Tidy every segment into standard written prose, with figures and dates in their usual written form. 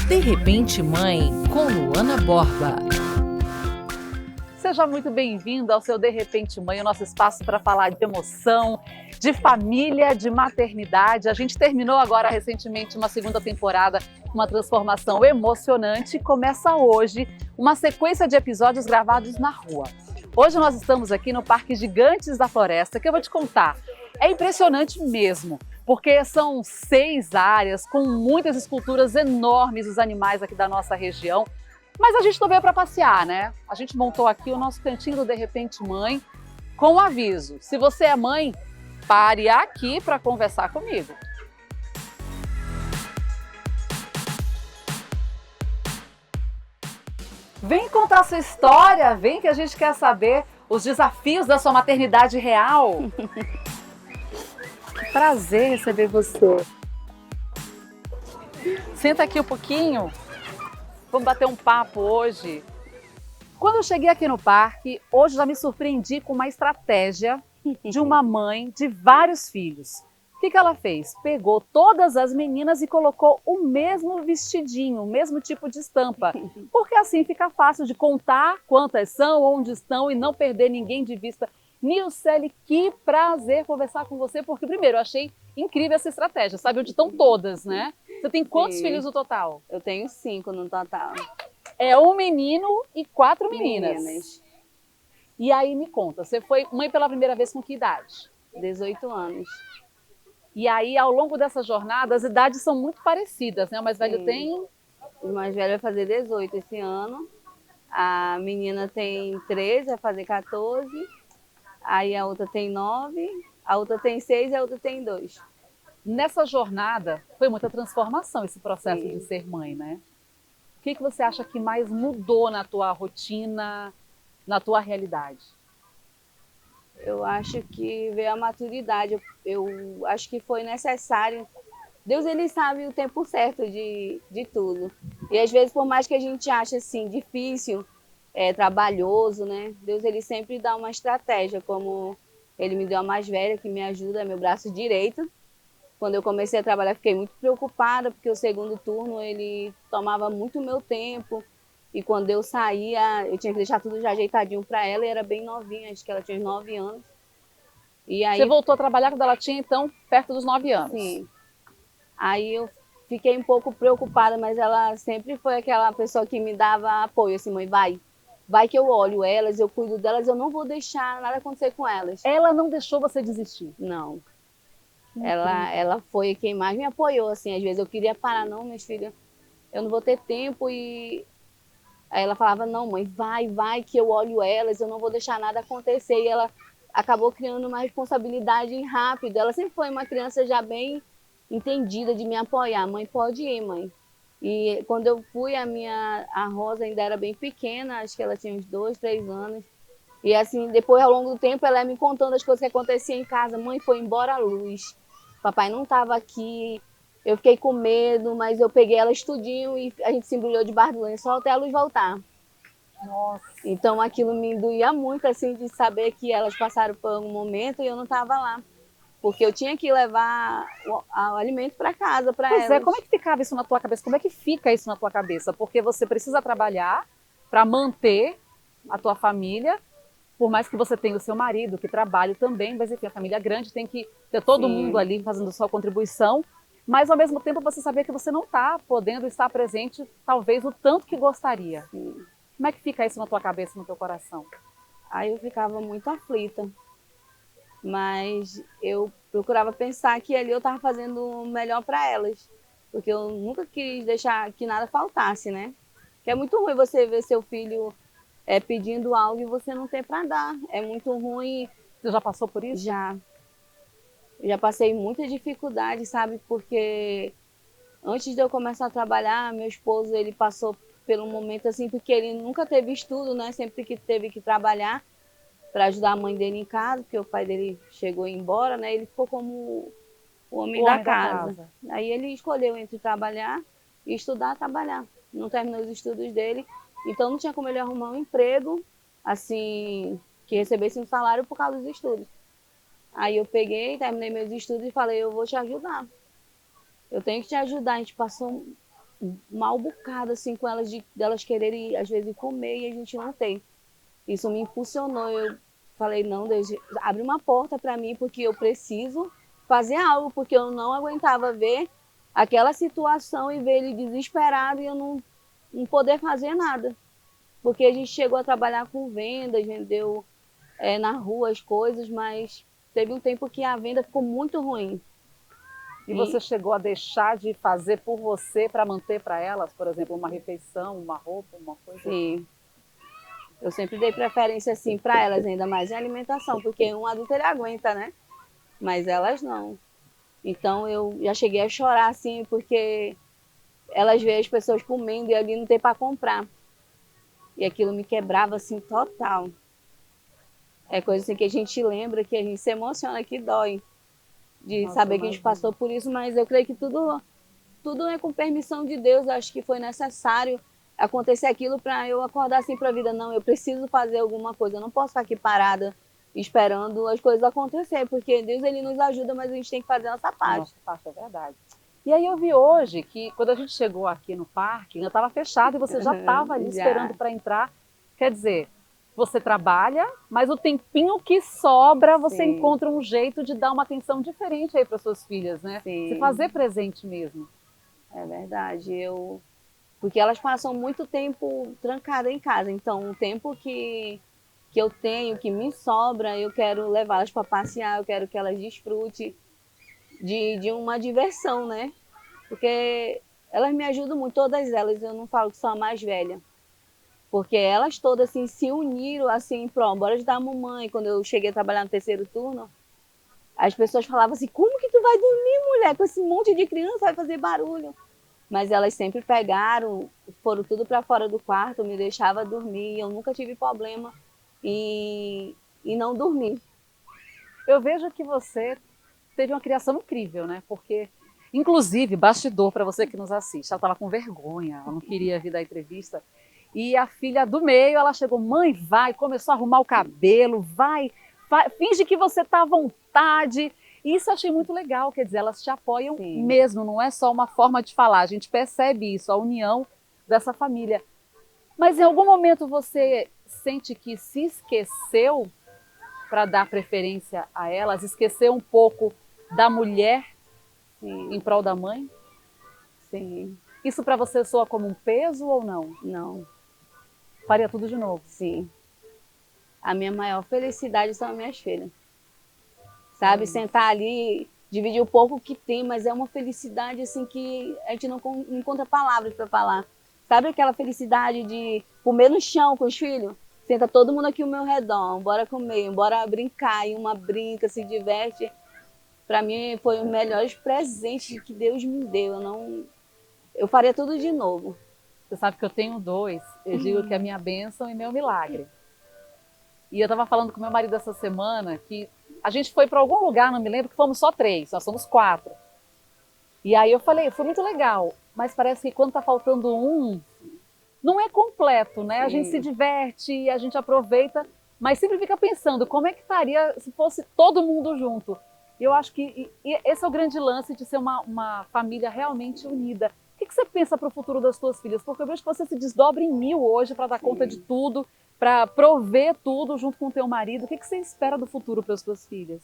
De Repente Mãe, com Luana Borba. Seja muito bem-vindo ao seu De Repente Mãe, o nosso espaço para falar de emoção, de família, de maternidade. A gente terminou agora recentemente uma segunda temporada, uma transformação emocionante. Começa hoje uma sequência de episódios gravados na rua. Hoje nós estamos aqui no Parque Gigantes da Floresta, que eu vou te contar. É impressionante mesmo, porque são 6 áreas com muitas esculturas enormes dos animais aqui da nossa região. Mas a gente não veio para passear, né? A gente montou aqui o nosso cantinho do De Repente Mãe com um aviso. Se você é mãe, pare aqui para conversar comigo. Vem contar sua história, vem que a gente quer saber os desafios da sua maternidade real. Que prazer receber você. Senta aqui um pouquinho. Vamos bater um papo hoje. Quando eu cheguei aqui no parque, hoje já me surpreendi com uma estratégia de uma mãe de vários filhos. O que ela fez? Pegou todas as meninas e colocou o mesmo vestidinho, o mesmo tipo de estampa. Porque assim fica fácil de contar quantas são, onde estão e não perder ninguém de vista. Nilcele, que prazer conversar com você, porque primeiro eu achei incrível essa estratégia. Sabe onde estão todas, né? Você tem quantos filhos no total? Eu tenho 5 no total. É um menino e 4 meninas. E aí me conta, você foi mãe pela primeira vez com que idade? 18 anos. E aí ao longo dessa jornada as idades são muito parecidas, né? O mais velho tem... O mais velho vai fazer 18 esse ano. A menina tem 13, vai fazer 14. Aí a outra tem 9, a outra tem 6 e a outra tem 2. Nessa jornada foi muita transformação esse processo Sim. de ser mãe, né? O que você acha que mais mudou na tua rotina, na tua realidade? Eu acho que veio a maturidade. Eu acho que foi necessário. Deus, ele sabe o tempo certo de tudo. E às vezes, por mais que a gente ache assim difícil, trabalhoso, né? Deus, ele sempre dá uma estratégia, como ele me deu a mais velha, que me ajuda, é meu braço direito. Quando eu comecei a trabalhar, fiquei muito preocupada, porque o segundo turno, ele tomava muito meu tempo. E quando eu saía, eu tinha que deixar tudo já ajeitadinho para ela, e era bem novinha, acho que ela tinha 9 anos. E aí, você voltou a trabalhar quando ela tinha, então, perto dos 9 anos? Sim. Aí eu fiquei um pouco preocupada, mas ela sempre foi aquela pessoa que me dava apoio, assim, mãe, vai que eu olho elas, eu cuido delas, eu não vou deixar nada acontecer com elas. Ela não deixou você desistir? Não. Ela foi quem mais me apoiou, assim, às vezes eu queria parar, não, minhas filhas, eu não vou ter tempo, e aí ela falava, não, mãe, vai que eu olho elas, eu não vou deixar nada acontecer, e ela acabou criando uma responsabilidade rápida. Ela sempre foi uma criança já bem entendida de me apoiar, mãe, pode ir, mãe. E quando eu fui, a Rosa ainda era bem pequena, acho que ela tinha uns 2, 3 anos. E assim, depois, ao longo do tempo, ela ia me contando as coisas que aconteciam em casa. Mãe, foi embora a luz, papai não estava aqui, eu fiquei com medo, mas eu peguei ela estudinho e a gente se embrulhou debaixo do lençol até a luz voltar. Nossa. Então aquilo me doía muito, assim, de saber que elas passaram por um momento e eu não estava lá. Porque eu tinha que levar o alimento para casa para elas. Pois é, como é que ficava isso na tua cabeça? Como é que fica isso na tua cabeça? Porque você precisa trabalhar para manter a tua família, por mais que você tenha o seu marido que trabalhe também, mas enfim, a família grande tem que ter todo Sim. mundo ali fazendo sua contribuição, mas ao mesmo tempo você sabia que você não está podendo estar presente, talvez o tanto que gostaria. Sim. Como é que fica isso na tua cabeça, no teu coração? Aí eu ficava muito aflita. Mas eu procurava pensar que ali eu estava fazendo o melhor para elas, porque eu nunca quis deixar que nada faltasse, né? Que é muito ruim você ver seu filho pedindo algo e você não tem para dar. É muito ruim. Você já passou por isso? Já. Eu já passei muita dificuldade, sabe? Porque antes de eu começar a trabalhar, meu esposo, ele passou pelo momento assim, porque ele nunca teve estudo, né? Sempre que teve que trabalhar para ajudar a mãe dele em casa, porque o pai dele chegou embora, né? Ele ficou como o homem da casa. Aí ele escolheu entre trabalhar e estudar, trabalhar. Não terminou os estudos dele, então não tinha como ele arrumar um emprego, assim, que recebesse um salário por causa dos estudos. Aí eu peguei, terminei meus estudos e falei, eu vou te ajudar. Eu tenho que te ajudar. A gente passou mal bocado, assim, com elas, delas quererem, às vezes, comer e a gente não tem. Isso me impulsionou. Eu falei, não, Deus, abre uma porta para mim, porque eu preciso fazer algo, porque eu não aguentava ver aquela situação e ver ele desesperado e eu não poder fazer nada. Porque a gente chegou a trabalhar com vendas, vendeu na rua as coisas, mas teve um tempo que a venda ficou muito ruim. E você chegou a deixar de fazer por você para manter para elas, por exemplo, uma refeição, uma roupa, uma coisa? Sim. Eu sempre dei preferência assim para elas, ainda mais em alimentação, porque um adulto ele aguenta, né? Mas elas não. Então eu já cheguei a chorar assim, porque elas veem as pessoas comendo e ali não tem para comprar. E aquilo me quebrava assim total. É coisa assim que a gente lembra, que a gente se emociona, que dói. De saber que a gente passou por isso, mas eu creio que tudo é com permissão de Deus. Eu acho que foi necessário acontecer aquilo para eu acordar assim para a vida. Não, eu preciso fazer alguma coisa, eu não posso ficar aqui parada esperando as coisas acontecer, porque Deus ele nos ajuda, mas a gente tem que fazer a nossa parte. Nossa parte, é verdade. E aí eu vi hoje que quando a gente chegou aqui no parque, ainda estava fechado e você já estava ali esperando para entrar. Quer dizer, você trabalha, mas o tempinho que sobra, você Sim. encontra um jeito de dar uma atenção diferente aí para suas filhas, né? Sim. Se fazer presente mesmo. É verdade. Porque elas passam muito tempo trancadas em casa, então o tempo que eu tenho, que me sobra, eu quero levá-las para passear, eu quero que elas desfrutem de uma diversão, né? Porque elas me ajudam muito, todas elas, eu não falo que sou a mais velha. Porque elas todas assim, se uniram assim, pronto, bora ajudar a mamãe. Quando eu cheguei a trabalhar no terceiro turno, as pessoas falavam assim, como que tu vai dormir, mulher? Com esse monte de criança vai fazer barulho. Mas elas sempre pegaram, foram tudo para fora do quarto, me deixava dormir, eu nunca tive problema e não dormir. Eu vejo que você teve uma criação incrível, né? Porque, inclusive, bastidor para você que nos assiste, ela estava com vergonha, ela não queria vir dar entrevista. E a filha do meio, ela chegou, mãe, vai, começou a arrumar o cabelo, vai, finge que você está à vontade. E isso eu achei muito legal, quer dizer, elas te apoiam Sim. mesmo, não é só uma forma de falar, a gente percebe isso, a união dessa família. Mas em algum momento você sente que se esqueceu para dar preferência a elas, esqueceu um pouco da mulher em prol da mãe? Sim. Isso para você soa como um peso ou não? Não. Faria tudo de novo? Sim. A minha maior felicidade são as minhas filhas. Sabe, sentar ali, dividir o pouco que tem, mas é uma felicidade assim que a gente não encontra palavras para falar. Sabe aquela felicidade de comer no chão com os filhos? Senta todo mundo aqui ao meu redor, bora comer, bora brincar, e uma brinca, se diverte. Para mim foi os melhores presentes que Deus me deu. Eu faria tudo de novo. Você sabe que eu tenho 2, eu digo que é minha bênção e meu milagre. E eu estava falando com meu marido essa semana que a gente foi para algum lugar, não me lembro, que fomos só 3, nós somos 4. E aí eu falei, foi muito legal, mas parece que quando está faltando um, não é completo, né? A gente se diverte, a gente aproveita, mas sempre fica pensando como é que estaria se fosse todo mundo junto. E eu acho que esse é o grande lance de ser uma família realmente unida. O que você pensa para o futuro das suas filhas? Porque eu vejo que você se desdobra em 1000 hoje para dar conta de tudo, para prover tudo junto com o teu marido. O que você espera do futuro para as suas filhas?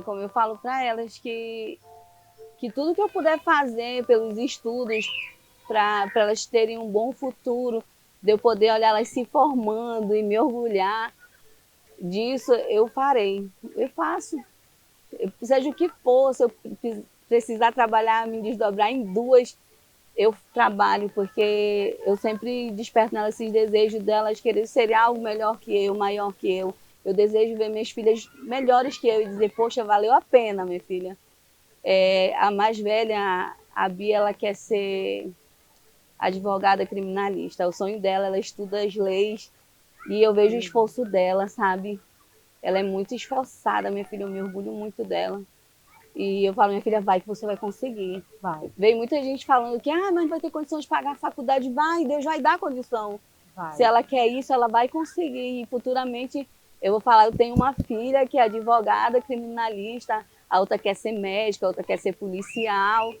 Como eu falo para elas, que tudo que eu puder fazer pelos estudos, para elas terem um bom futuro, de eu poder olhar elas se formando e me orgulhar disso, eu farei. Eu faço. Seja o que for, se eu precisar trabalhar, me desdobrar em 2, eu trabalho, porque eu sempre desperto nelas esses desejos delas querer ser algo melhor que eu, maior que eu. Eu desejo ver minhas filhas melhores que eu e dizer, poxa, valeu a pena, minha filha. A mais velha, a Bia, ela quer ser advogada criminalista. O sonho dela, ela estuda as leis e eu vejo o esforço dela, sabe? Ela é muito esforçada, minha filha, eu me orgulho muito dela. E eu falo, minha filha, vai que você vai conseguir. Vai. Veio muita gente falando que mas não vai ter condição de pagar a faculdade. Vai, Deus vai dar condição. Vai. Se ela quer isso, ela vai conseguir. E futuramente eu vou falar, eu tenho uma filha que é advogada, criminalista, a outra quer ser médica, a outra quer ser policial.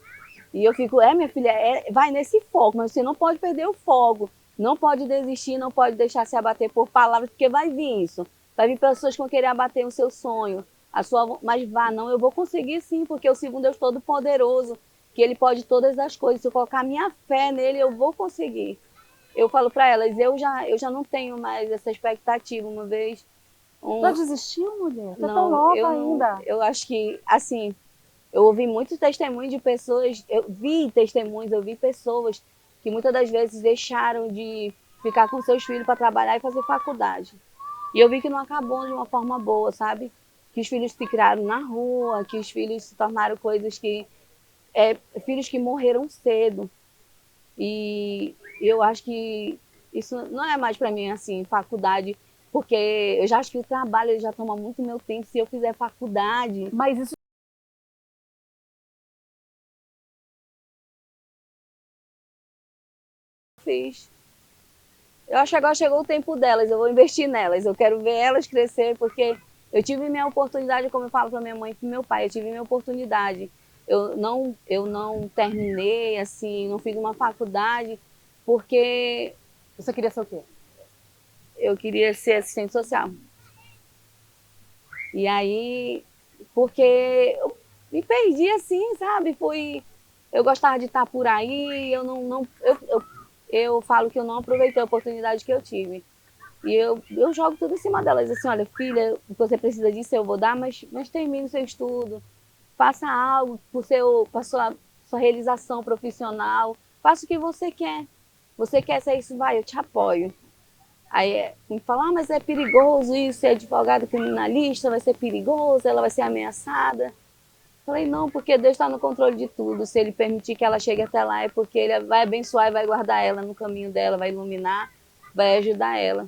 E eu fico, minha filha, vai nesse foco, mas você não pode perder o foco, não pode desistir, não pode deixar se abater por palavras, porque vai vir isso. Vai vir pessoas que vão querer abater o seu sonho, mas vá, não, eu vou conseguir sim, porque o segundo Deus Todo-Poderoso, que Ele pode todas as coisas, se eu colocar minha fé nele, eu vou conseguir. Eu falo para elas, eu já não tenho mais essa expectativa, uma vez... Já desistiu, mulher? Você tá Não, nova ainda. eu acho que, assim, eu ouvi muitos testemunhos de pessoas, eu vi pessoas que muitas das vezes deixaram de ficar com seus filhos para trabalhar e fazer faculdade. E eu vi que não acabou de uma forma boa, sabe? Que os filhos se criaram na rua, que os filhos se tornaram coisas que... filhos que morreram cedo. E eu acho que isso não é mais para mim, assim, faculdade, porque eu já acho que o trabalho ele já toma muito meu tempo. Se eu fizer faculdade... Mas isso fiz. Eu acho que agora chegou o tempo delas, eu vou investir nelas, eu quero ver elas crescer, porque eu tive minha oportunidade, como eu falo para minha mãe e para meu pai, eu tive minha oportunidade. Eu não terminei, assim, não fiz uma faculdade, porque você queria ser o quê? eu queria ser assistente social. E aí, porque eu me perdi assim, sabe? Eu gostava de estar por aí, eu falo que eu não aproveitei a oportunidade que eu tive. E eu jogo tudo em cima delas, assim, olha, filha, o que você precisa disso eu vou dar, mas termine o seu estudo, faça algo para sua realização profissional, faça o que você quer. Você quer ser isso, vai, eu te apoio. Aí me fala, mas é perigoso isso, ser advogado criminalista, vai ser perigoso, ela vai ser ameaçada. Falei, não, porque Deus está no controle de tudo. Se Ele permitir que ela chegue até lá, é porque Ele vai abençoar e vai guardar ela no caminho dela, vai iluminar, vai ajudar ela.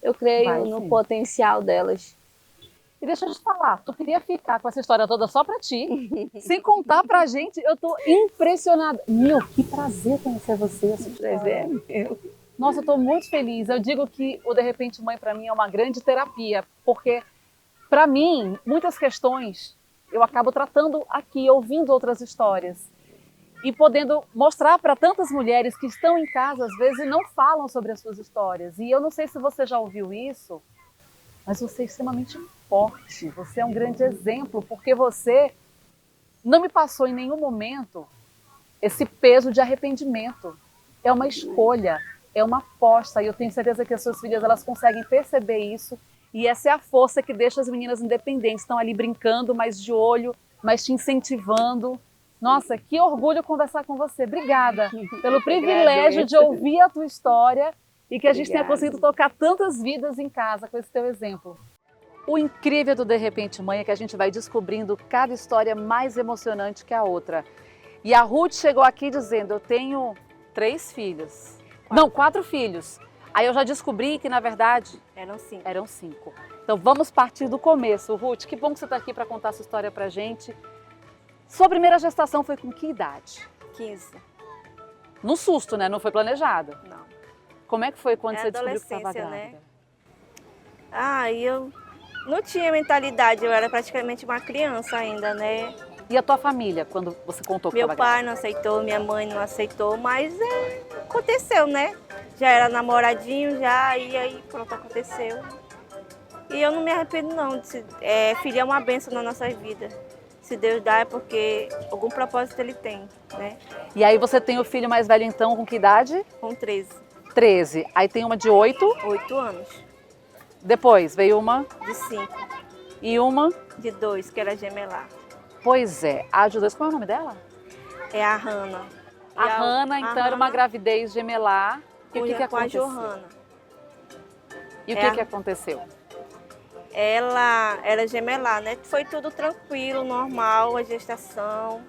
Eu creio no potencial delas. E deixa eu te falar, tu queria ficar com essa história toda só pra ti, sem contar pra gente, eu tô impressionada. Meu, que prazer conhecer você. Prazer é meu. Nossa, eu tô muito feliz. Eu digo que o De Repente Mãe pra mim é uma grande terapia, porque pra mim, muitas questões eu acabo tratando aqui, ouvindo outras histórias e podendo mostrar para tantas mulheres que estão em casa às vezes e não falam sobre as suas histórias. E eu não sei se você já ouviu isso, mas você é extremamente forte, você é um grande exemplo, porque você não me passou em nenhum momento esse peso de arrependimento. É uma escolha, é uma aposta, e eu tenho certeza que as suas filhas elas conseguem perceber isso, e essa é a força que deixa as meninas independentes, estão ali brincando, mas de olho, mas te incentivando. Nossa, que orgulho conversar com você. Obrigada pelo privilégio de ouvir a tua história e que a gente tenha conseguido tocar tantas vidas em casa com esse teu exemplo. O incrível do De Repente Mãe é que a gente vai descobrindo cada história mais emocionante que a outra. E a Ruth chegou aqui dizendo, eu tenho 3 filhos. Não, 4 filhos. Aí eu já descobri que, na verdade, eram 5. Então vamos partir do começo. Ruth, que bom que você está aqui para contar essa história para a gente. Sua primeira gestação foi com que idade? 15. No susto, né? Não foi planejado? Não. Como é que foi quando você descobriu que estava grávida? Né? Eu não tinha mentalidade, eu era praticamente uma criança ainda, né? E a tua família, quando você contou que estava grávida? Meu pai não aceitou, minha mãe não aceitou, mas aconteceu, né? Já era namoradinho, e aí pronto, aconteceu. E eu não me arrependo não, filho é uma bênção na nossa vida. Se Deus dá é porque algum propósito Ele tem, né? E aí você tem o filho mais velho então, com que idade? Com 13. 13. Aí tem uma de 8? 8 anos. Depois veio uma? De 5. E uma? De 2, que era gemelar. Pois é. A de 2, qual é o nome dela? É a Hannah. A Hannah, então, era uma gravidez gemelar. E o que aconteceu? Com a Johanna. E o que aconteceu? Ela era gemelar, né? Foi tudo tranquilo, normal, a gestação.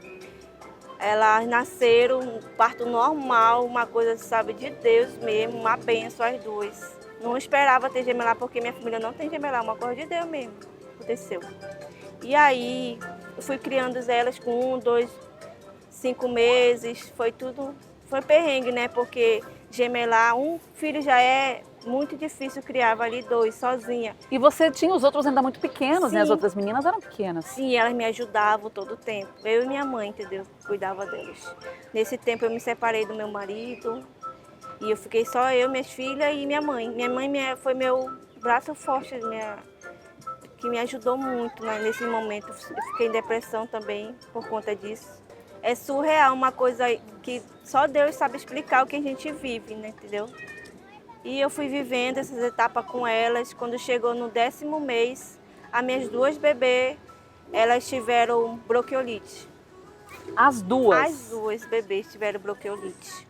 Elas nasceram, parto normal, uma coisa, sabe, de Deus mesmo, uma bênção as duas. Não esperava ter gemelar, porque minha família não tem gemelar, uma coisa de Deus mesmo. Aconteceu. E aí, eu fui criando elas com 1, 2, 5 meses, foi perrengue, né? Porque gemelar, um filho já é muito difícil, criava ali 2 sozinha. E você tinha os outros ainda muito pequenos, né? As Sim. outras meninas eram pequenas. Sim, elas me ajudavam todo o tempo. Eu e minha mãe, entendeu? Cuidava delas. Nesse tempo eu me separei do meu marido e eu fiquei só eu, minhas filhas e minha mãe. Minha mãe foi meu braço forte, que me ajudou muito, né? Nesse momento. Eu fiquei em depressão também por conta disso. É surreal, uma coisa que só Deus sabe explicar o que a gente vive, né? Entendeu? E eu fui vivendo essas etapas com elas. Quando chegou no 10º mês, as minhas 2 bebês, elas tiveram bronquiolite. As duas? As 2 bebês tiveram bronquiolite.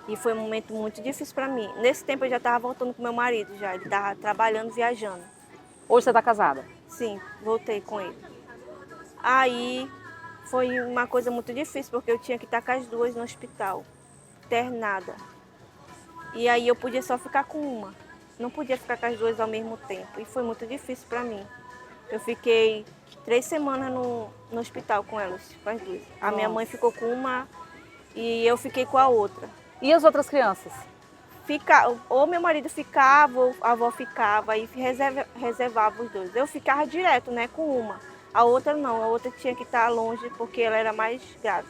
E foi um momento muito difícil para mim. Nesse tempo eu já estava voltando com meu marido, já. Ele estava trabalhando, viajando. Hoje você está casada? Sim, voltei com ele. Aí foi uma coisa muito difícil, porque eu tinha que estar com as 2 no hospital, internada. E aí eu podia só ficar com uma. Não podia ficar com as 2 ao mesmo tempo. E foi muito difícil para mim. Eu fiquei 3 semanas no hospital com elas, com as 2. A minha mãe ficou com uma e eu fiquei com a outra. E as outras crianças? Ou meu marido ficava, ou a avó ficava, e reservava os 2. Eu ficava direto, né, com uma. A outra não, a outra tinha que estar longe porque ela era mais grave.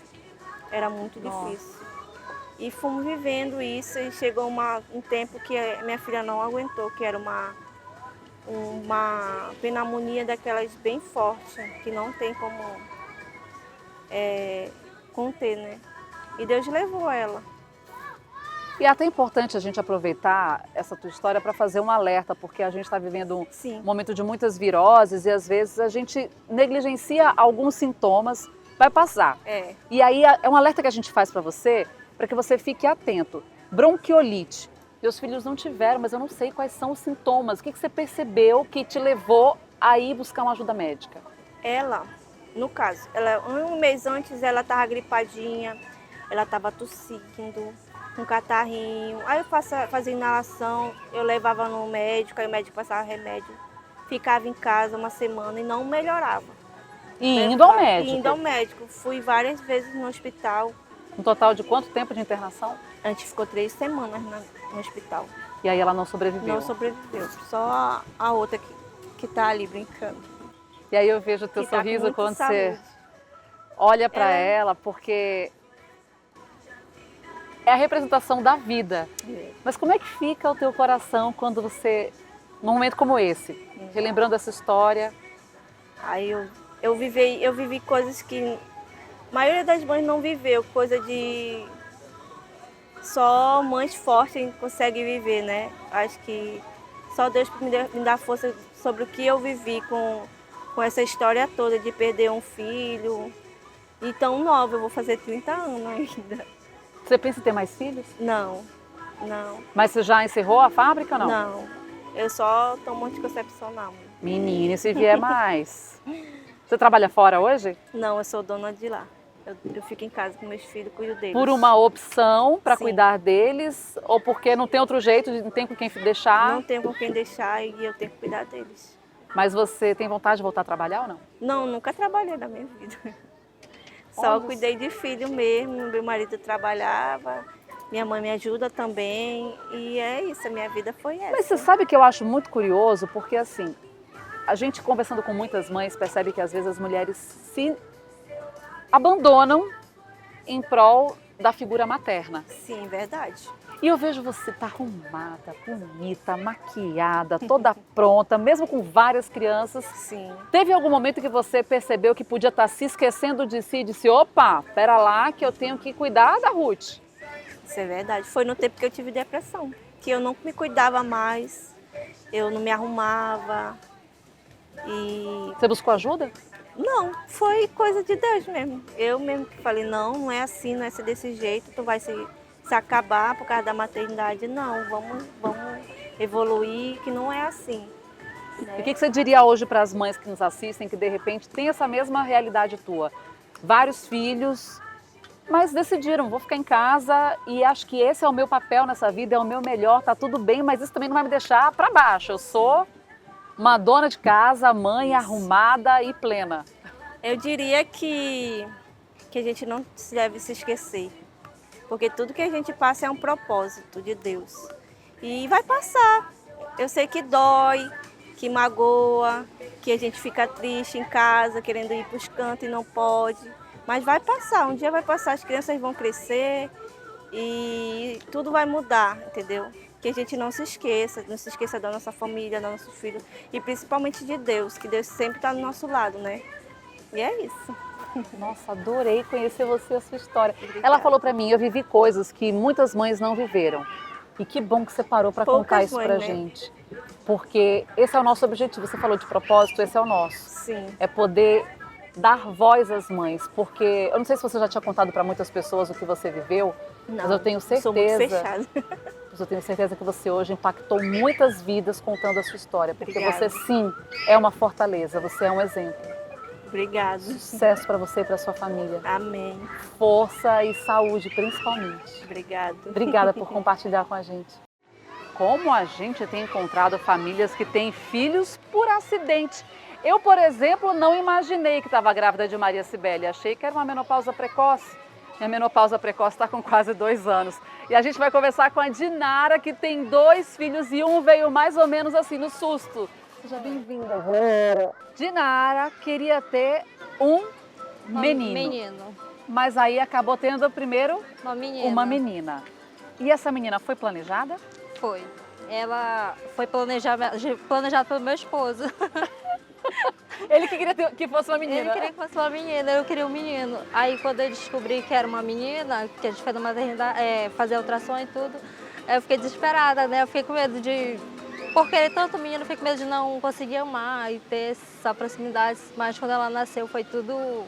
Era muito difícil. E fomos vivendo isso e chegou um tempo que minha filha não aguentou, que era uma pneumonia daquelas bem forte, que não tem como conter, né? E Deus levou ela. E é até importante a gente aproveitar essa tua história para fazer um alerta, porque a gente está vivendo Sim. um momento de muitas viroses e às vezes a gente negligencia alguns sintomas, vai passar. E aí é um alerta que a gente faz para você, para que você fique atento. Bronquiolite. Meus filhos não tiveram, mas eu não sei quais são os sintomas. O que você percebeu que te levou a ir buscar uma ajuda médica? Ela, no caso, um mês antes ela estava gripadinha, ela estava tossindo, um catarrinho. Aí eu fazia inalação, eu levava no médico, aí o médico passava remédio. Ficava em casa uma semana e não melhorava. E indo ao médico? Indo ao médico. Fui várias vezes no hospital. Um total de quanto tempo de internação? A gente ficou 3 semanas no hospital. E aí ela não sobreviveu? Não sobreviveu. Só a outra que tá ali brincando. E aí eu vejo o teu sorriso quando você olha para ela, porque é a representação da vida. Mas como é que fica o teu coração quando você, num momento como esse, relembrando essa história? Aí eu vivi coisas que a maioria das mães não viveu, coisa de só mães fortes conseguem viver, né? Acho que só Deus me dá força sobre o que eu vivi com essa história toda de perder um filho. E tão nova, eu vou fazer 30 anos ainda. Você pensa em ter mais filhos? Não. Mas você já encerrou a fábrica ou não? Não, eu só tomo anticoncepcional. Menina, e se vier mais? Você trabalha fora hoje? Não, eu sou dona de lá. Eu fico em casa com meus filhos, cuido deles. Por uma opção para Sim. cuidar deles ou porque não tem outro jeito, não tem com quem deixar? Não tenho com quem deixar e eu tenho que cuidar deles. Mas você tem vontade de voltar a trabalhar ou não? Não, nunca trabalhei na minha vida. Só cuidei de filho mesmo, meu marido trabalhava, minha mãe me ajuda também e é isso, a minha vida foi essa. Mas você sabe que eu acho muito curioso, porque assim, a gente conversando com muitas mães percebe que às vezes as mulheres se abandonam em prol da figura materna. Sim, verdade. E eu vejo você tá arrumada, bonita, maquiada, toda pronta, mesmo com várias crianças. Sim. Teve algum momento que você percebeu que podia estar se esquecendo de si e disse, opa, pera lá que eu tenho que cuidar da Ruth? Isso é verdade. Foi no tempo que eu tive depressão, que eu não me cuidava mais, eu não me arrumava e... Você buscou ajuda? Não, foi coisa de Deus mesmo. Eu mesmo que falei, não é assim, não é ser desse jeito, tu vai se acabar por causa da maternidade. Não, vamos evoluir, que não é assim. Né? E o que você diria hoje para as mães que nos assistem, que de repente têm essa mesma realidade tua? Vários filhos, mas decidiram, vou ficar em casa e acho que esse é o meu papel nessa vida, é o meu melhor, tá tudo bem, mas isso também não vai me deixar para baixo. Eu sou uma dona de casa, mãe arrumada e plena. Eu diria que a gente não deve se esquecer, porque tudo que a gente passa é um propósito de Deus. E vai passar. Eu sei que dói, que magoa, que a gente fica triste em casa, querendo ir para os cantos e não pode. Mas vai passar, um dia vai passar, as crianças vão crescer e tudo vai mudar, entendeu? Que a gente não se esqueça da nossa família, do nosso filho e principalmente de Deus, que Deus sempre está do nosso lado, né? E é isso. Nossa, adorei conhecer você e a sua história. Obrigada. Ela falou para mim, eu vivi coisas que muitas mães não viveram. E que bom que você parou para contar Poucas isso mães, pra né? gente. Porque esse é o nosso objetivo. Você falou de propósito, esse é o nosso. Sim. É poder dar voz às mães. Porque eu não sei se você já tinha contado para muitas pessoas o que você viveu, mas eu tenho Sou muito certeza, fechada. mas eu tenho certeza que você hoje impactou muitas vidas contando a sua história. Porque Obrigada. você sim é uma fortaleza, você é um exemplo. Obrigada. Sucesso para você e para sua família. Amém. Força e saúde, principalmente. Obrigada. Obrigada por compartilhar com a gente. Como a gente tem encontrado famílias que têm filhos por acidente. Eu, por exemplo, não imaginei que estava grávida de Maria Cibele. Achei que era uma menopausa precoce. Minha menopausa precoce está com quase 2 anos. E a gente vai conversar com a Dinara, que tem 2 filhos e um veio mais ou menos assim no susto. Seja bem-vinda, Dinara queria ter um menino. Mas aí acabou tendo primeiro uma menina. E essa menina foi planejada? Foi. Ela foi planejada pelo meu esposo. Ele que queria que fosse uma menina. Ele queria que fosse uma menina, eu queria um menino. Aí quando eu descobri que era uma menina, que a gente foi na maternidade, fazer ultrassom e tudo, eu fiquei desesperada, né? Eu fiquei com medo de... Por querer tanto menino, eu fiquei com medo de não conseguir amar e ter essa proximidade. Mas quando ela nasceu foi tudo...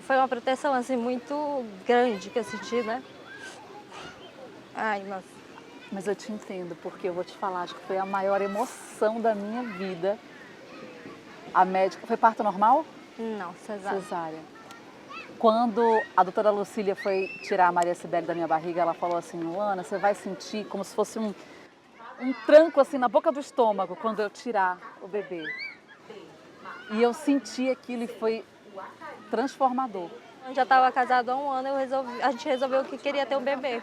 Foi uma proteção assim muito grande que eu senti, né? Ai, nossa. Mas eu te entendo, porque eu vou te falar, acho que foi a maior emoção da minha vida. A médica... Foi parto normal? Não, cesárea. Cesárea. Quando a doutora Lucília foi tirar a Maria Cibele da minha barriga, ela falou assim, Luana, você vai sentir como se fosse um tranco assim na boca do estômago quando eu tirar o bebê. E eu senti aquilo e foi transformador. Eu já estava casado há 1 ano, a gente resolveu que queria ter um bebê.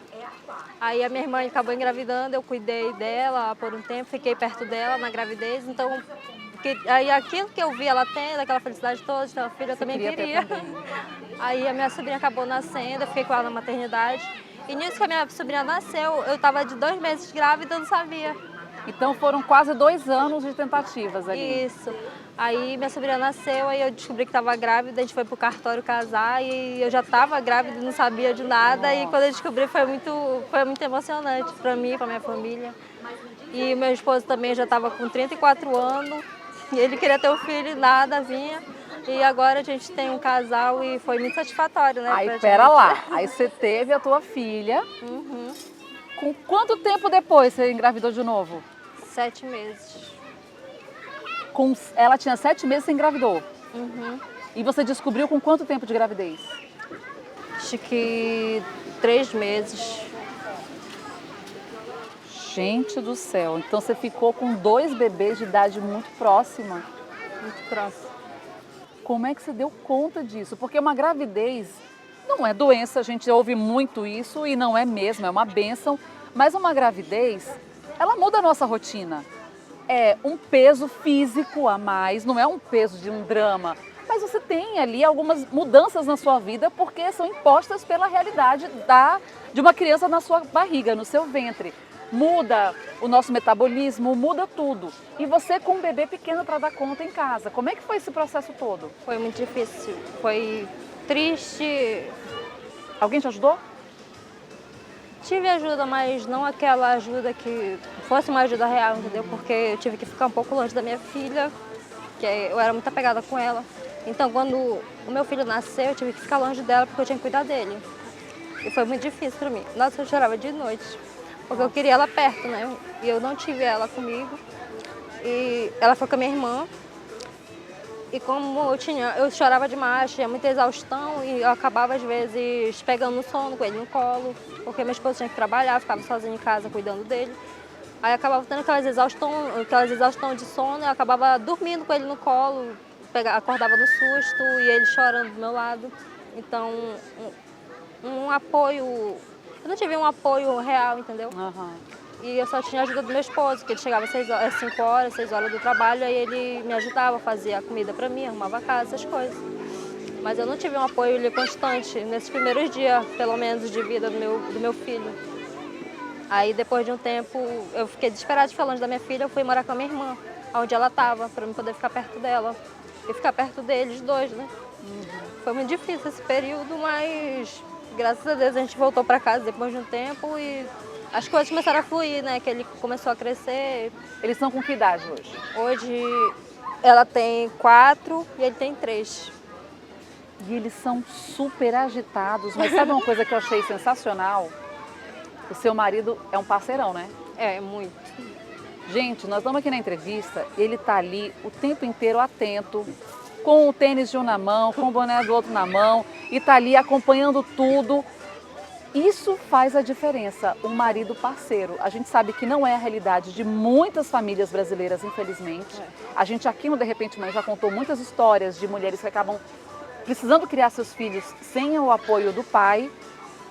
Aí a minha irmã acabou engravidando, eu cuidei dela por um tempo, fiquei perto dela na gravidez, então aí aquilo que eu vi ela tendo, aquela felicidade toda de ter uma filha, eu também queria. Aí a minha sobrinha acabou nascendo, eu fiquei com ela na maternidade. E nisso que a minha sobrinha nasceu, eu estava de 2 meses grávida, eu não sabia. Então foram quase 2 anos de tentativas ali. Isso. Aí minha sobrinha nasceu, aí eu descobri que estava grávida, a gente foi pro cartório casar e eu já estava grávida e não sabia de nada. Nossa. E quando eu descobri foi muito emocionante para mim, para minha família. E meu esposo também já estava com 34 anos, e ele queria ter um filho e nada vinha. E agora a gente tem um casal e foi muito satisfatório, né? Aí, pera lá, aí você teve a tua filha. Uhum. Com quanto tempo depois você engravidou de novo? 7 meses. Ela tinha 7 meses e você engravidou? Uhum. E você descobriu com quanto tempo de gravidez? Acho que 3 meses. Gente do céu, então você ficou com 2 bebês de idade muito próxima. Muito próximo. Como é que você deu conta disso? Porque uma gravidez não é doença, a gente ouve muito isso e não é mesmo, é uma bênção. Mas uma gravidez, ela muda a nossa rotina. É um peso físico a mais, não é um peso de um drama. Mas você tem ali algumas mudanças na sua vida porque são impostas pela realidade de uma criança na sua barriga, no seu ventre. Muda o nosso metabolismo, muda tudo. E você com um bebê pequeno para dar conta em casa. Como é que foi esse processo todo? Foi muito difícil, foi triste. Alguém te ajudou? Tive ajuda, mas não aquela ajuda que fosse uma ajuda real, entendeu? Porque eu tive que ficar um pouco longe da minha filha, que eu era muito apegada com ela. Então, quando o meu filho nasceu, eu tive que ficar longe dela porque eu tinha que cuidar dele. E foi muito difícil para mim. Nossa, eu chorava de noite, porque eu queria ela perto, né? E eu não tive ela comigo. E ela foi com a minha irmã. E como eu chorava demais, tinha muita exaustão e eu acabava às vezes pegando no sono com ele no colo, porque meu esposo tinha que trabalhar, ficava sozinho em casa cuidando dele. Aí eu acabava tendo aquelas exaustão de sono, eu acabava dormindo com ele no colo, acordava no susto e ele chorando do meu lado. Então, um apoio Eu não tive um apoio real, entendeu? Aham. E eu só tinha a ajuda do meu esposo, que ele chegava às 5 horas, 6 horas do trabalho, aí ele me ajudava, fazia comida para mim, arrumava a casa, essas coisas. Mas eu não tive um apoio ali constante nesses primeiros dias, pelo menos, de vida do meu filho. Aí, depois de um tempo, eu fiquei desesperada de ficar longe da minha filha, eu fui morar com a minha irmã, onde ela estava, para eu poder ficar perto dela e ficar perto deles dois, né? Foi muito difícil esse período, mas graças a Deus a gente voltou para casa depois de um tempo e as coisas começaram a fluir, né? Que ele começou a crescer. Eles estão com que idade hoje? Hoje ela tem 4 e ele tem 3. E eles são super agitados, mas sabe uma coisa que eu achei sensacional? O seu marido é um parceirão, né? É, muito. Gente, nós estamos aqui na entrevista, ele está ali o tempo inteiro atento, com o tênis de um na mão, com o boné do outro na mão, e está ali acompanhando tudo. Isso faz a diferença, um marido parceiro. A gente sabe que não é a realidade de muitas famílias brasileiras, infelizmente. A gente aqui no De Repente Mãe já contou muitas histórias de mulheres que acabam precisando criar seus filhos sem o apoio do pai,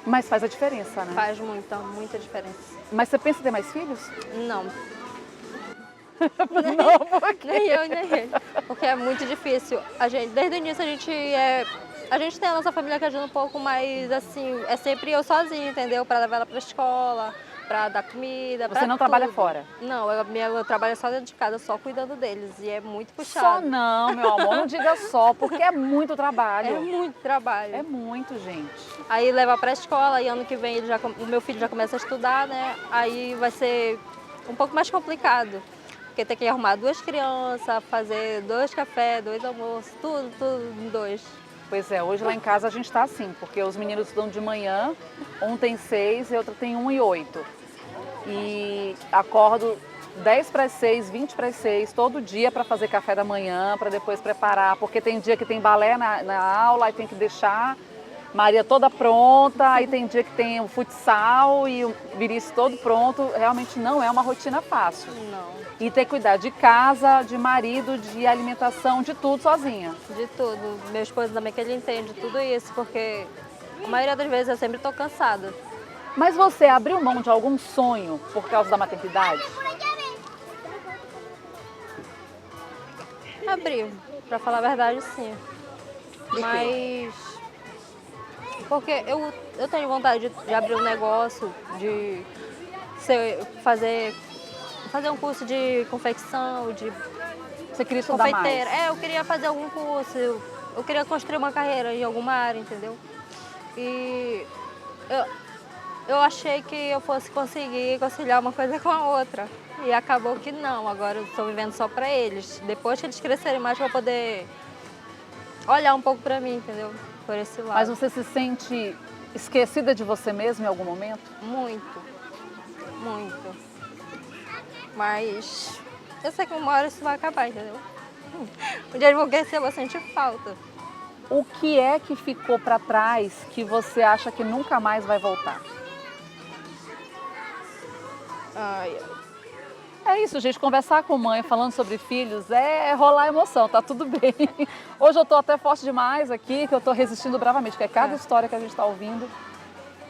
mas faz a diferença, né? Faz muita diferença. Mas você pensa em ter mais filhos? Não. Não, porque... Nem eu, nem ele. Porque é muito difícil. Desde o início a gente tem a nossa família que ajuda um pouco, mas assim, é sempre eu sozinha, entendeu? Para levar ela para a escola, para dar comida, Você não trabalha fora? Não, eu trabalho só dentro de casa, só cuidando deles. E é muito puxado. Só não, meu amor, não diga só, porque é muito trabalho. É muito trabalho. É muito, gente. Aí leva para a escola e ano que vem o meu filho já começa a estudar, né? Aí vai ser um pouco mais complicado. Porque tem que arrumar 2 crianças, fazer 2 cafés, 2 almoços, tudo em 2. Pois é, hoje lá em casa a gente está assim, porque os meninos estudam de manhã, um tem 6 e outro tem 1 e 8. E acordo 10 para as 6, 20 para as 6, todo dia para fazer café da manhã, para depois preparar, porque tem dia que tem balé na aula e tem que deixar Maria toda pronta, aí tem dia que tem o futsal e o Vinícius todo pronto. Realmente não é uma rotina fácil. Não. E ter que cuidar de casa, de marido, de alimentação, de tudo sozinha. De tudo. Meu esposo também que ele entende tudo isso, porque a maioria das vezes eu sempre estou cansada. Mas você abriu mão de algum sonho por causa da maternidade? Abriu, pra falar a verdade, sim. Mas porque eu tenho vontade de abrir um negócio, de fazer um curso de confecção, de Você queria estudar mais? confeiteira. Eu queria fazer algum curso, eu queria construir uma carreira em alguma área, entendeu? E eu achei que eu fosse conseguir conciliar uma coisa com a outra. E acabou que não, agora eu estou vivendo só para eles. Depois que eles crescerem mais, eu vou poder olhar um pouco para mim, entendeu? Por esse lado. Mas você se sente esquecida de você mesma em algum momento? Muito, muito. Mas eu sei que uma hora isso vai acabar, entendeu? Um dia eles vão crescer, eu vou sentir falta. O que é que ficou para trás que você acha que nunca mais vai voltar? Ai, É isso, gente. Conversar com mãe, falando sobre filhos, é rolar emoção, tá tudo bem. Hoje eu tô até forte demais aqui, que eu tô resistindo bravamente, que é cada história que a gente tá ouvindo.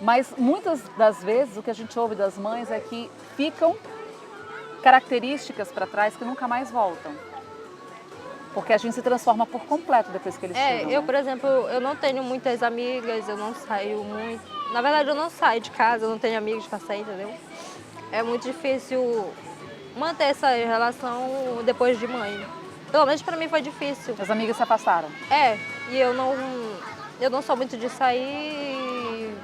Mas muitas das vezes o que a gente ouve das mães é que ficam características para trás que nunca mais voltam. Porque a gente se transforma por completo depois que eles chegam. eu, né? por exemplo, eu não tenho muitas amigas, eu não saio muito. Na verdade, eu não saio de casa, eu não tenho amigos para sair, entendeu? É muito difícil manter essa relação depois de mãe. Pelo menos para mim foi difícil. As amigas se afastaram. E eu não sou muito de sair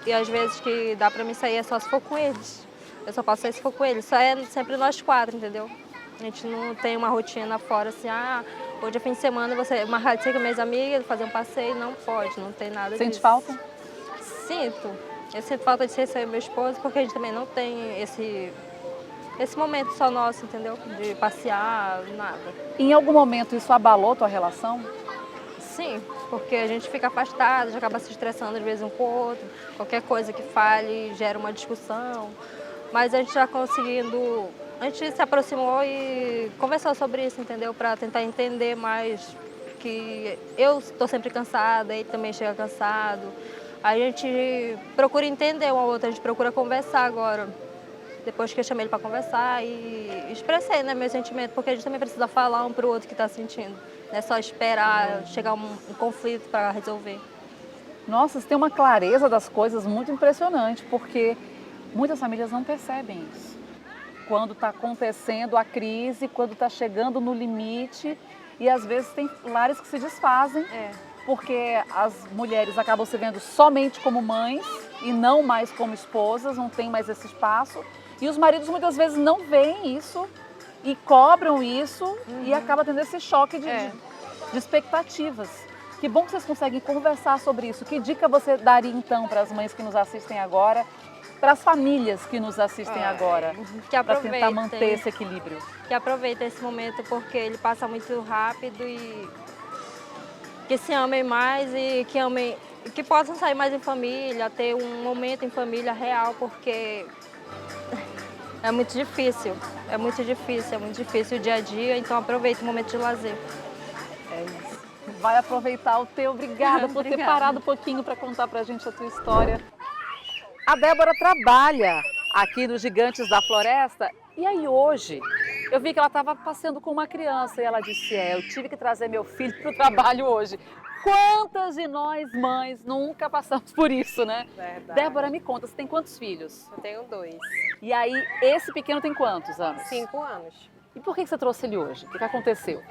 e às vezes que dá para mim sair é só se for com eles. Eu só posso sair se for com eles. Só é sempre nós 4, entendeu? A gente não tem uma rotina fora assim, hoje é fim de semana, você marcar de sair com minhas amigas, fazer um passeio, não pode, não tem nada disso. Sente falta? Sinto. Eu sinto falta de ser eu e meu esposo, porque a gente também não tem esse momento só nosso, entendeu? De passear, nada. Em algum momento isso abalou tua relação? Sim, porque a gente fica afastado, a gente acaba se estressando às vezes um com o outro, qualquer coisa que fale gera uma discussão, mas a gente já conseguindo, a gente se aproximou e conversou sobre isso, entendeu? Para tentar entender mais que eu estou sempre cansada, ele também chega cansado, A gente procura entender um ao outro, a gente procura conversar agora. Depois que eu chamei ele para conversar e expressei, né, meu sentimento, porque a gente também precisa falar um para o outro o que está sentindo. Não é só esperar chegar um conflito para resolver. Nossa, você tem uma clareza das coisas muito impressionante, porque muitas famílias não percebem isso. Quando está acontecendo a crise, quando está chegando no limite, e às vezes tem lares que se desfazem, porque as mulheres acabam se vendo somente como mães e não mais como esposas, não tem mais esse espaço. E os maridos muitas vezes não veem isso e cobram isso e acaba tendo esse choque de expectativas. Que bom que vocês conseguem conversar sobre isso. Que dica você daria então para as mães que nos assistem agora, para as famílias que nos assistem agora, para tentar manter esse equilíbrio? Que aproveitem esse momento porque ele passa muito rápido e que se amem mais e que possam sair mais em família, ter um momento em família real, porque é muito difícil o dia a dia, então aproveite o momento de lazer. É isso. Vai aproveitar o teu. Obrigada por ter parado um pouquinho para contar para a gente a tua história. A Débora trabalha aqui nos Gigantes da Floresta e aí hoje eu vi que ela estava passeando com uma criança e ela disse, eu tive que trazer meu filho para o trabalho hoje. Quantas de nós mães nunca passamos por isso, né? Verdade. Débora, me conta, você tem quantos filhos? Eu tenho 2. E aí, esse pequeno tem quantos anos? 5 anos. E por que você trouxe ele hoje? O que aconteceu?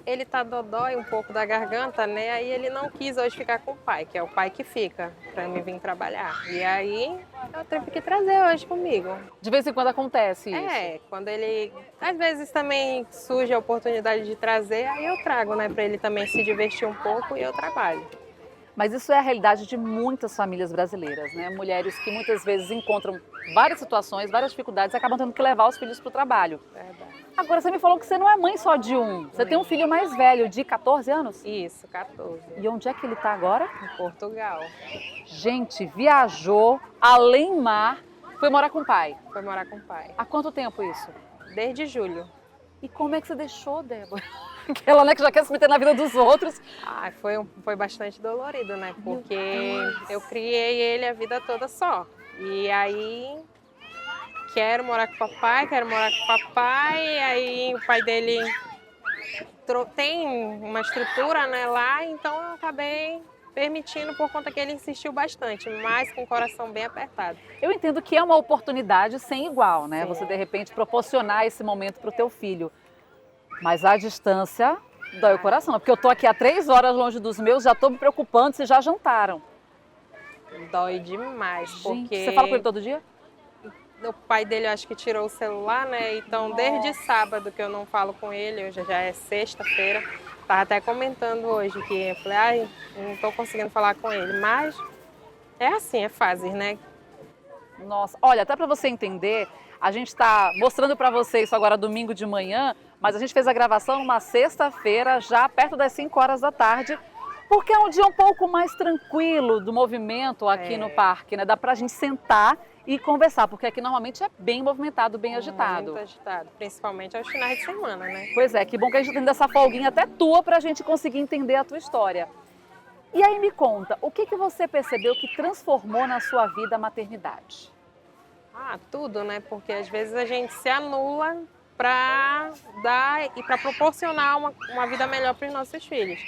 Ele tá dodói um pouco da garganta, né? Aí ele não quis hoje ficar com o pai, que é o pai que fica, pra me vir trabalhar. E aí eu tive que trazer hoje comigo. De vez em quando acontece isso? É, quando ele... Às vezes também surge a oportunidade de trazer, aí eu trago, né? Pra ele também se divertir um pouco e eu trabalho. Mas isso é a realidade de muitas famílias brasileiras, né? Mulheres que muitas vezes encontram várias situações, várias dificuldades e acabam tendo que levar os filhos para o trabalho. Verdade. Agora, você me falou que você não é mãe só de um. Você tem um filho mais velho, de 14 anos? Isso, 14. E onde é que ele está agora? Em Portugal. Gente, viajou além mar, foi morar com o pai. Foi morar com o pai. Há quanto tempo isso? Desde julho. E como é que você deixou, Débora? Ela, né, que já quer se meter na vida dos outros. Ah, foi bastante dolorido, né? Porque eu criei ele a vida toda só. E aí, quero morar com o papai, aí o pai dele tem uma estrutura, né, lá, então eu acabei permitindo por conta que ele insistiu bastante, mas com o coração bem apertado. Eu entendo que é uma oportunidade sem igual, né? Sim. Você, de repente, proporcionar esse momento para o teu filho. Mas a distância dói o coração, porque eu tô aqui há 3 horas longe dos meus, já tô me preocupando se já jantaram. Dói demais, Gente, porque você fala com ele todo dia? o pai dele acho que tirou o celular, né? Então desde sábado que eu não falo com ele, hoje já é sexta-feira. Tava até comentando hoje que eu falei, ai, não tô conseguindo falar com ele, mas é assim, é fases, né? Nossa, olha, até para você entender, a gente está mostrando para você isso agora domingo de manhã, mas a gente fez a gravação numa sexta-feira, já perto das 5 horas da tarde, porque é um dia um pouco mais tranquilo do movimento aqui no parque, né? Dá pra gente sentar e conversar, porque aqui normalmente é bem movimentado, bem agitado. Muito agitado, principalmente aos finais de semana, né? Pois é, que bom que a gente tem dessa folguinha até tua pra gente conseguir entender a tua história. E aí me conta, o que você percebeu que transformou na sua vida a maternidade? Ah, tudo, né? Porque às vezes a gente se anula para dar e para proporcionar uma vida melhor para os nossos filhos.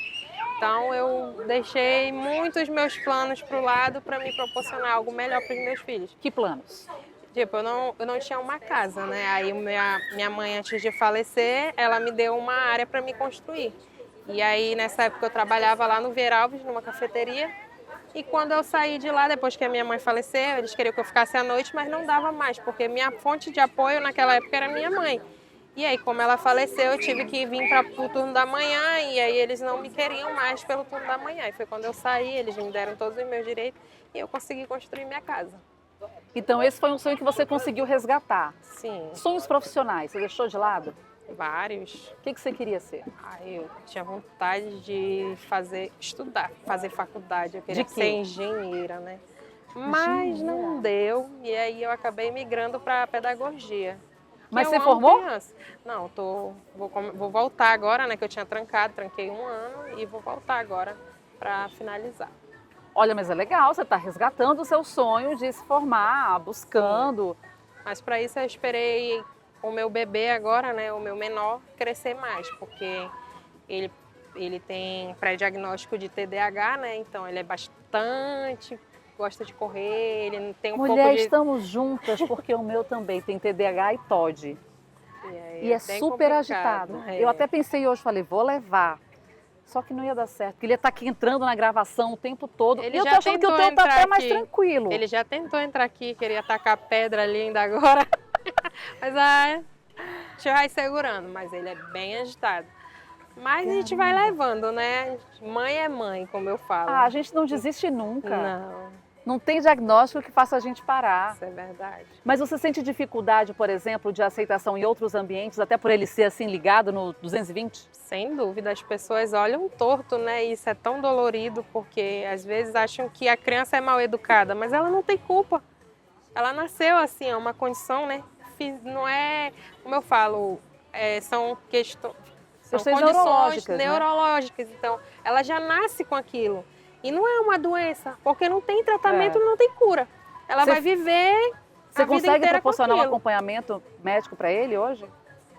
Então eu deixei muitos meus planos para o lado para me proporcionar algo melhor para os meus filhos. Que planos? Tipo, eu não tinha uma casa, né? Aí minha mãe, antes de falecer, ela me deu uma área para me construir. E aí, nessa época, eu trabalhava lá no Veralves, numa cafeteria. E quando eu saí de lá, depois que a minha mãe faleceu, eles queriam que eu ficasse à noite, mas não dava mais, porque minha fonte de apoio naquela época era minha mãe. E aí, como ela faleceu, eu tive que vir para o turno da manhã, e aí eles não me queriam mais pelo turno da manhã. E foi quando eu saí, eles me deram todos os meus direitos, e eu consegui construir minha casa. Então esse foi um sonho que você conseguiu resgatar. Sim. Sonhos profissionais, você deixou de lado? Vários. O que você queria ser? Eu tinha vontade de estudar, fazer faculdade. Eu queria De quê? ser engenheira, né? Mas não deu, e aí eu acabei migrando para pedagogia. Mas Eu você amo formou? criança. Não, vou voltar agora, né? Que eu tinha tranquei 1 ano e vou voltar agora para finalizar. Olha, mas é legal, você está resgatando o seu sonho de se formar, buscando. Mas para isso eu esperei o meu bebê agora, né, o meu menor, crescer mais, porque ele tem pré-diagnóstico de TDAH, né, então ele é bastante, gosta de correr, ele tem um Mulher, pouco de... estamos juntas, porque o meu também tem TDAH e TOD. E é bem super complicado, agitado. é. Eu até pensei hoje, falei, vou levar. Só que não ia dar certo, porque ele ia estar aqui entrando na gravação o tempo todo. Ele E eu tô já achando que o tentou teu tá entrar até mais aqui. tranquilo. Ele já tentou entrar aqui, queria tacar pedra ali ainda agora, mas a gente vai segurando, mas ele é bem agitado. Mas a gente vai levando, né? Mãe é mãe, como eu falo. Ah, a gente não desiste nunca. Não, Não tem diagnóstico que faça a gente parar. isso é verdade. Mas você sente dificuldade, por exemplo, de aceitação em outros ambientes, até por ele ser assim ligado no 220? Sem dúvida, as pessoas olham torto, né? E isso é tão dolorido, porque às vezes acham que a criança é mal educada, mas ela não tem culpa. Ela nasceu assim, é uma condição, né? Não é, como eu falo, são Questões condições neurológicas, né? neurológicas. Então, ela já nasce com aquilo. E não é uma doença, porque não tem tratamento, não tem cura. Ela vai viver Você a vida consegue inteira com proporcionar um aquilo. acompanhamento médico para ele hoje?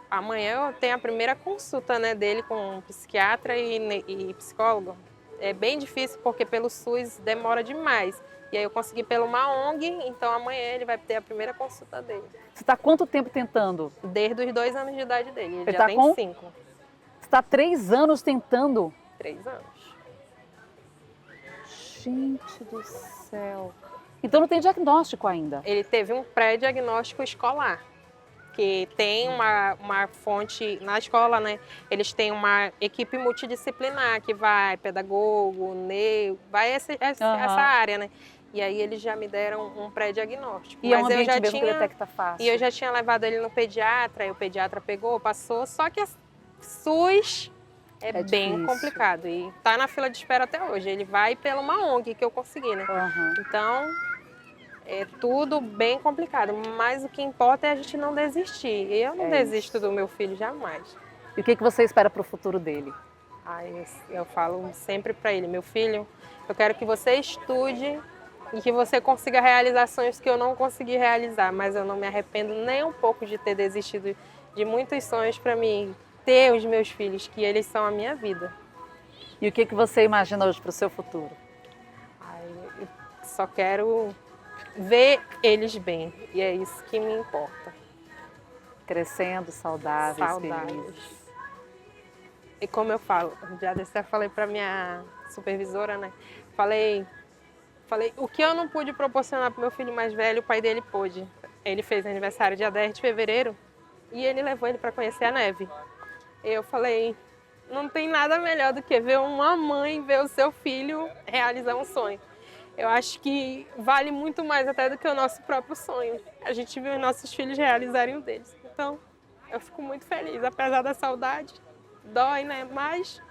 Amanhã eu tenho a primeira consulta, né, dele com um psiquiatra e psicólogo. É bem difícil porque pelo SUS demora demais. E aí eu consegui pelo uma ONG, então amanhã ele vai ter a primeira consulta dele. Você está quanto tempo tentando? Desde os 2 anos de idade dele. Ele Ele já tá tem com? 5. Você está 3 anos tentando? 3 anos. Gente do céu. Então não tem diagnóstico ainda. Ele teve um pré-diagnóstico escolar, que tem uma fonte na escola, né? Eles têm uma equipe multidisciplinar que vai, pedagogo, vai essa área, né? E aí eles já me deram um pré-diagnóstico. E é um ambiente mesmo que detecta fácil. E eu já tinha levado ele no pediatra, e o pediatra pegou, passou, só que a SUS é bem difícil. complicado. E tá na fila de espera até hoje. Ele vai pela uma ONG que eu consegui, né? Então, é tudo bem complicado. Mas o que importa é a gente não desistir. E eu não desisto do meu filho jamais. E o que você espera para o futuro dele? Eu falo sempre para ele, meu filho, eu quero que você estude e que você consiga realizar sonhos que eu não consegui realizar. Mas eu não me arrependo nem um pouco de ter desistido de muitos sonhos para mim ter os meus filhos, que eles são a minha vida. E o que você imagina hoje para o seu futuro? Eu só quero ver eles bem, e é isso que me importa. Crescendo, saudáveis, felizes. E como eu falo, já desse falei para minha supervisora, né? Falei, o que eu não pude proporcionar para meu filho mais velho, o pai dele pôde. Ele fez aniversário dia 10 de fevereiro e ele levou ele para conhecer a neve. Eu falei, não tem nada melhor do que ver uma mãe ver o seu filho realizar um sonho. Eu acho que vale muito mais até do que o nosso próprio sonho. A gente vê os nossos filhos realizarem o deles. Então, eu fico muito feliz, apesar da saudade. Dói, né? Mas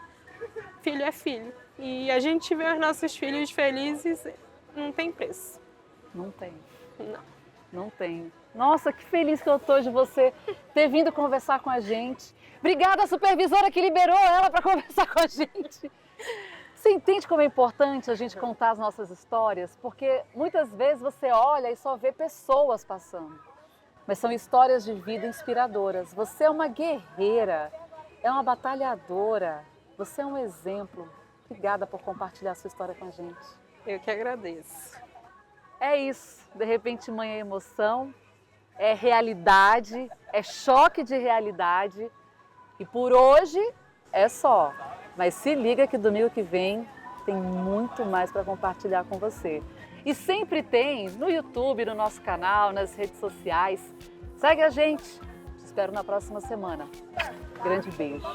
filho é filho. E a gente vê os nossos filhos felizes, não tem preço. Não tem. Não. Não tem. Nossa, que feliz que eu tô de você ter vindo conversar com a gente. Obrigada, supervisora, que liberou ela para conversar com a gente. Você entende como é importante a gente contar as nossas histórias? Porque muitas vezes você olha e só vê pessoas passando. Mas são histórias de vida inspiradoras. Você é uma guerreira, é uma batalhadora. Você é um exemplo. Obrigada por compartilhar a sua história com a gente. Eu que agradeço. É isso. De repente, mãe é emoção, é realidade, é choque de realidade. E por hoje é só. Mas se liga que domingo que vem tem muito mais para compartilhar com você. E sempre tem no YouTube, no nosso canal, nas redes sociais. Segue a gente. Te espero na próxima semana. Grande beijo.